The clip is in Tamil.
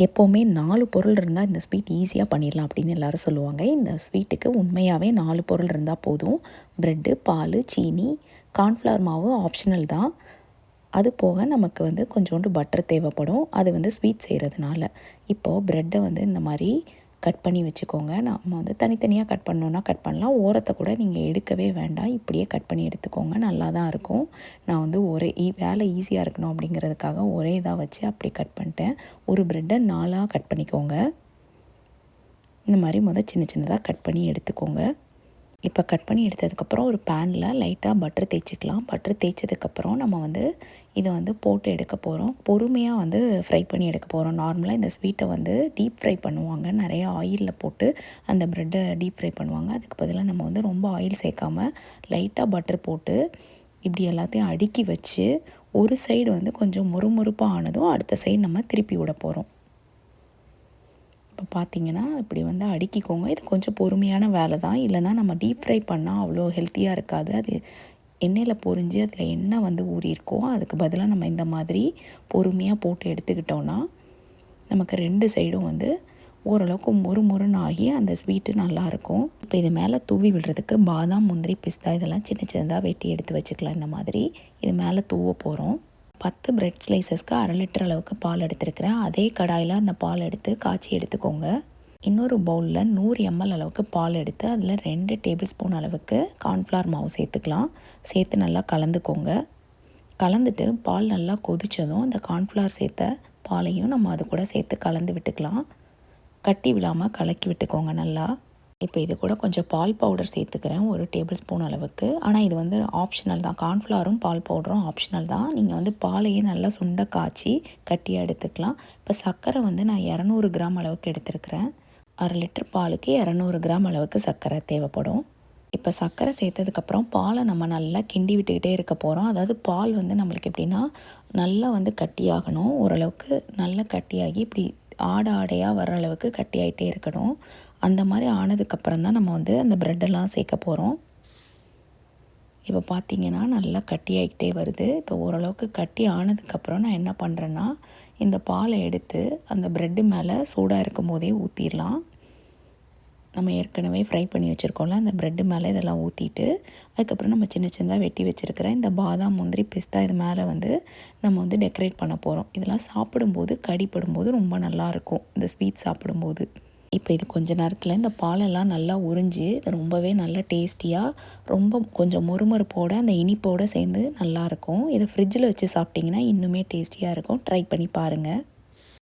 எப்போவுமே 4 பொருள் இருந்தால் இந்த ஸ்வீட் ஈஸியாக பண்ணிடலாம் அப்படின்னு எல்லாரும் சொல்லுவாங்க. இந்த ஸ்வீட்டுக்கு உண்மையாகவே 4 பொருள் இருந்தால் போதும். ப்ரெட்டு, பால், சீனி, கார்ன்ஃப்ளவர் மாவு ஆப்ஷனல் தான். அது போக நமக்கு கொஞ்சோண்டு பட்டர் தேவைப்படும். அது ஸ்வீட் செய்கிறதுனால. இப்போது ப்ரெட்டை இந்த மாதிரி கட் பண்ணி வச்சுக்கோங்க. நம்ம தனித்தனியாக கட் பண்ணோன்னா கட் பண்ணலாம். ஓரத்தை கூட நீங்கள் எடுக்கவே வேண்டாம். இப்படியே கட் பண்ணி எடுத்துக்கோங்க. நல்லா தான் இருக்கும். நான் ஒரே வேலை ஈஸியாக இருக்கணும் அப்படிங்கிறதுக்காக ஒரே இதாக வச்சு அப்படி கட் பண்ணிட்டேன். ஒரு ப்ரெட்டை 4ஆக கட் பண்ணிக்கோங்க. இந்த மாதிரி சின்ன சின்னதாக கட் பண்ணி எடுத்துக்கோங்க. இப்போ கட் பண்ணி எடுத்ததுக்கப்புறம் ஒரு பேனில் லைட்டாக பட்டர் தேய்ச்சிக்கலாம். பட்டர் தேய்ச்சதுக்கப்புறம் நம்ம இதை போட்டு எடுக்க போகிறோம். பொறுமையாக ஃப்ரை பண்ணி எடுக்க போகிறோம். நார்மலாக இந்த ஸ்வீட்டை டீப் ஃப்ரை பண்ணுவாங்க. நிறையா ஆயிலில் போட்டு அந்த ப்ரெட்டை டீப் ஃப்ரை பண்ணுவாங்க. அதுக்கு பதிலாக நம்ம ரொம்ப ஆயில் சேர்க்காமல் லைட்டாக பட்டர் போட்டு இப்படி எல்லாத்தையும் அடுக்கி வச்சு ஒரு சைடு கொஞ்சம் முறுமுறுப்பாக ஆனதும் அடுத்த சைடு நம்ம திருப்பி விட போகிறோம். இப்போ பார்த்தீங்கன்னா இப்படி அடுக்கிக்கோங்க. இது கொஞ்சம் பொறுமையான வேலை தான். இல்லைனா நம்ம டீப் ஃப்ரை பண்ணால் அவ்வளோ ஹெல்த்தியாக இருக்காது. அது எண்ணெயில் பொரிஞ்சு அதில் எண்ணெய் ஊறியிருக்கோம். அதுக்கு பதிலாக நம்ம இந்த மாதிரி பொறுமையாக போட்டு எடுத்துக்கிட்டோன்னா நமக்கு 2 சைடும் ஓரளவுக்கு மொறுன்னு ஆகி அந்த ஸ்வீட்டு நல்லாயிருக்கும். இப்போ இது மேலே தூவி விடுறதுக்கு பாதாம், முந்திரி, பிஸ்தா இதெல்லாம் சின்ன சின்னதாக வெட்டி எடுத்து வச்சுக்கலாம். இந்த மாதிரி இது மேலே தூவ போகிறோம். 10 பிரெட் ஸ்லைசஸ்க்கு 1/2 லிட்டர் அளவுக்கு பால் எடுத்துருக்கிறேன். அதே கடாயில் அந்த பால் எடுத்து காய்ச்சி எடுத்துக்கோங்க. இன்னொரு பவுலில் 100 ml அளவுக்கு பால் எடுத்து அதில் 2 டேபிள் ஸ்பூன் அளவுக்கு கார்ன்ஃப்ளவர் மாவு சேர்த்துக்கலாம். சேர்த்து நல்லா கலந்துக்கோங்க. கலந்துட்டு பால் நல்லா கொதித்ததும் இந்த கார்ன்ஃப்ளவர் சேர்த்த பாலையும் நம்ம அது கூட சேர்த்து கலந்து விட்டுக்கலாம். கட்டி விடாமல் கலக்கி விட்டுக்கோங்க நல்லா. இப்போ இது கூட கொஞ்சம் பால் பவுடர் சேர்த்துக்கிறேன், 1 டேபிள் ஸ்பூன் அளவுக்கு. ஆனால் இது ஆப்ஷனல் தான். கார்ன்ஃப்ளவரும் பால் பவுடரும் ஆப்ஷனல் தான். நீங்கள் பாலையே நல்லா சுண்ட காய்ச்சி கட்டியாக எடுத்துக்கலாம். இப்போ சர்க்கரை நான் 200 கிராம் அளவுக்கு எடுத்துருக்கிறேன். 1/2 லிட்டர் பாலுக்கு 200 கிராம் அளவுக்கு சர்க்கரை தேவைப்படும். இப்போ சர்க்கரை சேர்த்ததுக்கப்புறம் பாலை நம்ம நல்லா கிண்டி விட்டுக்கிட்டே இருக்க போகிறோம். அதாவது பால் நம்மளுக்கு எப்படின்னா நல்லா கட்டியாகணும். ஓரளவுக்கு நல்லா கட்டியாகி இப்படி ஆடையாக வர அளவுக்கு கட்டியாகிட்டே இருக்கணும். அந்த மாதிரி ஆனதுக்கப்புறம் தான் நம்ம அந்த ப்ரெட்டெல்லாம் சேர்க்க போகிறோம். இப்போ பார்த்திங்கன்னா நல்லா கட்டியாகிட்டே வருது. இப்போ ஓரளவுக்கு கட்டி ஆனதுக்கப்புறம் நான் என்ன பண்ணுறேன்னா இந்த பாலை எடுத்து அந்த ப்ரெட்டு மேலே சூடாக இருக்கும் போதே ஊற்றிடலாம். நம்ம ஏற்கனவே ஃப்ரை பண்ணி வச்சுருக்கோம்ல அந்த ப்ரெட்டு மேலே இதெல்லாம் ஊற்றிட்டு அதுக்கப்புறம் நம்ம சின்ன சின்னதாக வெட்டி வச்சுருக்கிற இந்த பாதாம், முந்திரி, பிஸ்தா இது மேலே நம்ம டெக்கரேட் பண்ண போகிறோம். இதெல்லாம் சாப்பிடும்போது கடிப்படும்போது ரொம்ப நல்லாயிருக்கும் இந்த ஸ்வீட் சாப்பிடும்போது. இப்போ இது கொஞ்ச நேரத்தில் இந்த பாலெல்லாம் நல்லா உறிஞ்சி இது ரொம்பவே நல்லா டேஸ்டியாக ரொம்ப கொஞ்சம் மொறுமொறுப்போடு அந்த இனிப்போடு சேர்ந்து நல்லாயிருக்கும். இதை ஃப்ரிட்ஜில் வச்சு சாப்பிட்டிங்கன்னா இன்னுமே டேஸ்டியாக இருக்கும். ட்ரை பண்ணி பாருங்கள்.